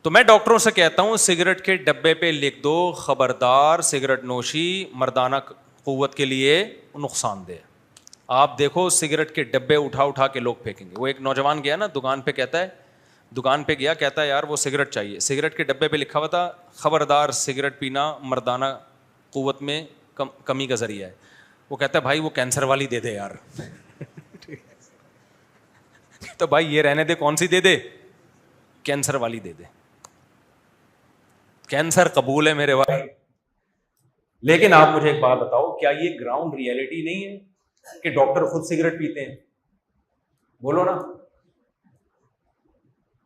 تو میں ڈاکٹروں سے کہتا ہوں سگریٹ کے ڈبے پہ لکھ دو خبردار سگریٹ نوشی مردانہ قوت کے لیے نقصان دہ. آپ دیکھو سگریٹ کے ڈبے اٹھا اٹھا کے لوگ پھینکیں گے. وہ ایک نوجوان گیا نا دکان پہ, کہتا ہے یار وہ سگریٹ چاہیے. سگریٹ کے ڈبے پہ لکھا ہوا تھا خبردار سگریٹ پینا مردانہ قوت میں کمی کا ذریعہ ہے. وہ کہتا ہے بھائی وہ کینسر والی دے دے یار. تو بھائی یہ رہنے دے, کون سی دے دے؟ کینسر والی دے دے. کینسر قبول ہے میرے بھائی. لیکن آپ مجھے ایک بات بتاؤ, کیا یہ گراؤنڈ ریئلٹی نہیں ہے کہ ڈاکٹر خود سگریٹ پیتے ہیں؟ بولو نا.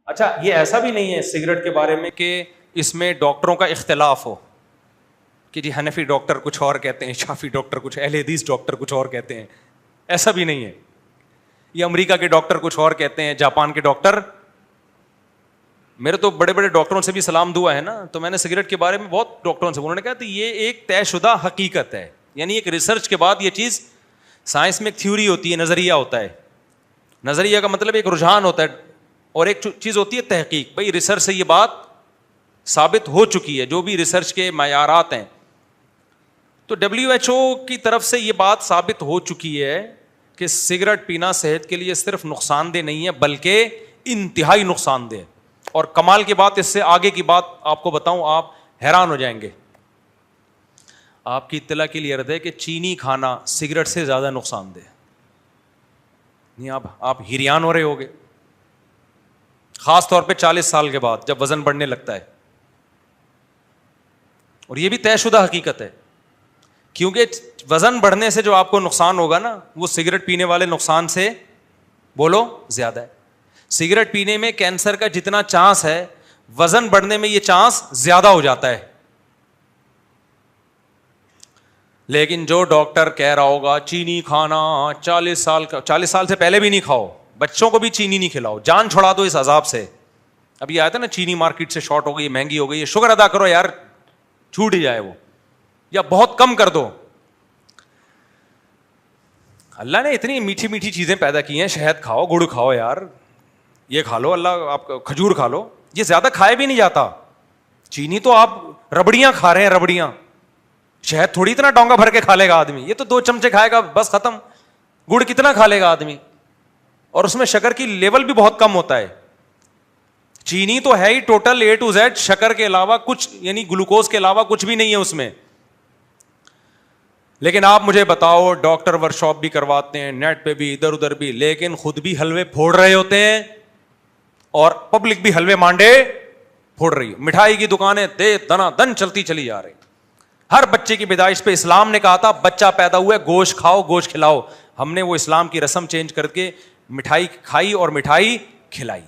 اچھا یہ ایسا بھی نہیں ہے سگریٹ کے بارے میں کہ اس میں ڈاکٹروں کا اختلاف ہو کہ جی حنفی ڈاکٹر کچھ اور کہتے ہیں, شافی ڈاکٹر کچھ, اہل حدیث ڈاکٹر کچھ اور کہتے ہیں. ایسا بھی نہیں ہے. یہ امریکہ کے ڈاکٹر کچھ اور کہتے ہیں, جاپان کے ڈاکٹر. میرے تو بڑے بڑے ڈاکٹروں سے بھی سلام دعا ہے نا, تو میں نے سگریٹ کے بارے میں بہت ڈاکٹروں سے انہوں نے کہا تو یہ ایک طے شدہ حقیقت ہے. یعنی ایک ریسرچ کے بعد یہ چیز, سائنس میں ایک تھیوری ہوتی ہے, نظریہ ہوتا ہے. نظریہ کا مطلب ایک رجحان ہوتا ہے, اور ایک چیز ہوتی ہے تحقیق. بھائی ریسرچ سے یہ بات ثابت ہو چکی ہے, جو بھی ریسرچ کے معیارات ہیں. تو WHO کی طرف سے یہ بات ثابت ہو چکی ہے کہ سگریٹ پینا صحت کے لیے صرف نقصان دہ نہیں ہے بلکہ انتہائی نقصان دہ ہے. اور کمال کی بات, اس سے آگے کی بات آپ کو بتاؤں, آپ حیران ہو جائیں گے. آپ کی اطلاع کے لیے عرض ہے کہ چینی کھانا سگریٹ سے زیادہ نقصان دہ ہے. نہیں آپ حیران ہو رہے ہوگے, خاص طور پہ 40 سال کے بعد جب وزن بڑھنے لگتا ہے. اور یہ بھی طے شدہ حقیقت ہے, کیونکہ وزن بڑھنے سے جو آپ کو نقصان ہوگا نا, وہ سگریٹ پینے والے نقصان سے بولو زیادہ ہے. سگریٹ پینے میں کینسر کا جتنا چانس ہے, وزن بڑھنے میں یہ چانس زیادہ ہو جاتا ہے. لیکن جو ڈاکٹر کہہ رہا ہوگا چینی کھانا 40 سال سے پہلے بھی نہیں کھاؤ, بچوں کو بھی چینی نہیں کھلاؤ, جان چھڑا دو اس عذاب سے. اب یہ آیا تھا نا چینی مارکیٹ سے شارٹ ہو گئی, مہنگی ہو گئی, یہ شکر ادا کرو یار چھوٹ ہی جائے وہ, یا بہت کم کر دو. اللہ نے اتنی میٹھی میٹھی چیزیں پیدا کی ہیں, شہد کھاؤ, گڑ کھاؤ یار, یہ کھا لو, اللہ آپ کھجور کھا لو. یہ زیادہ کھائے بھی نہیں جاتا. چینی تو آپ ربڑیاں کھا رہے ہیں, ربڑیاں. شہد تھوڑی اتنا ڈونگا بھر کے کھا لے گا آدمی, یہ تو 2 چمچے کھائے گا بس ختم. گڑ کتنا کھا لے گا آدمی, اور اس میں شکر کی لیول بھی بہت کم ہوتا ہے. چینی تو ہے ہی ٹوٹل A to Z شکر کے علاوہ کچھ, یعنی گلوکوز کے علاوہ کچھ بھی نہیں ہے اس میں. لیکن آپ مجھے بتاؤ, ڈاکٹر ورک شاپ بھی کرواتے ہیں, نیٹ پہ بھی, ادھر ادھر بھی, لیکن خود بھی حلوے پھوڑ رہے ہوتے ہیں اور پبلک بھی حلوے مانڈے پھوڑ رہی ہے. مٹھائی کی دکانیں دے دنا دن چلتی چلی جا رہی. ہر بچے کی پیدائش پہ اسلام نے کہا تھا بچہ پیدا ہوا ہے گوشت کھاؤ, گوشت کھلاؤ. ہم نے وہ اسلام کی رسم چینج کر کے مٹھائی کھائی اور مٹھائی کھلائی.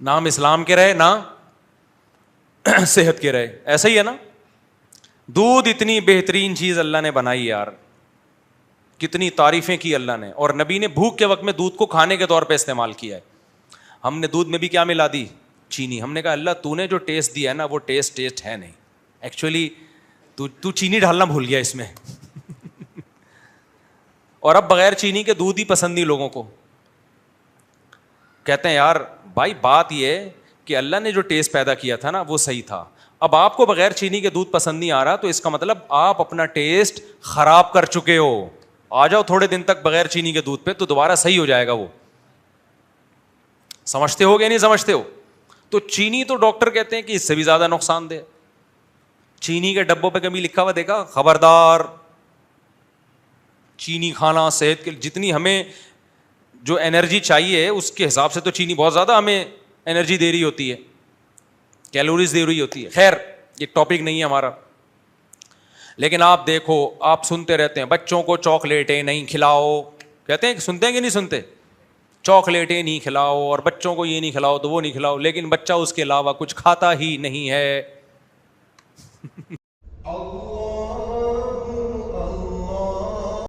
نام اسلام کے رہے, نہ صحت کے رہے. ایسا ہی ہے نا. دودھ اتنی بہترین چیز اللہ نے بنائی یار, کتنی تعریفیں کی اللہ نے. اور نبی نے بھوک کے وقت میں دودھ کو کھانے کے طور پہ استعمال کیا ہے. ہم نے دودھ میں بھی کیا ملا دی؟ چینی. ہم نے کہا اللہ تو نے جو ٹیسٹ دیا ہے نا وہ ٹیسٹ ہے نہیں, ایکچولی تو چینی ڈالنا بھول گیا اس میں. اور اب بغیر چینی کے دودھ ہی پسند نہیں لوگوں کو. کہتے ہیں یار بھائی بات یہ کہ اللہ نے جو ٹیسٹ پیدا کیا تھا نا وہ صحیح تھا. اب آپ کو بغیر چینی کے دودھ پسند نہیں آ رہا, تو اس کا مطلب آپ اپنا ٹیسٹ خراب کر چکے ہو. آ جاؤ تھوڑے دن تک بغیر چینی کے دودھ پہ, تو دوبارہ صحیح ہو جائے گا وہ. سمجھتے ہو کہ نہیں سمجھتے ہو؟ تو چینی تو ڈاکٹر کہتے ہیں کہ اس سے بھی زیادہ نقصان دہ. چینی کے ڈبوں پہ کبھی لکھا ہوا دیکھا خبردار چینی کھانا صحت کے جتنی ہمیں جو انرجی چاہیے اس کے حساب سے تو چینی بہت زیادہ ہمیں انرجی دے رہی ہوتی ہے, کیلوریز دے رہی ہوتی ہے. خیر یہ ٹاپک نہیں ہے ہمارا. لیکن آپ دیکھو, آپ سنتے رہتے ہیں بچوں کو چاکلیٹیں نہیں کھلاؤ, کہتے ہیں سنتے ہیں کہ نہیں سنتے, چاکلیٹیں نہیں کھلاؤ اور بچوں کو یہ نہیں کھلاؤ تو وہ نہیں کھلاؤ, لیکن بچہ اس کے علاوہ کچھ کھاتا ہی نہیں ہے.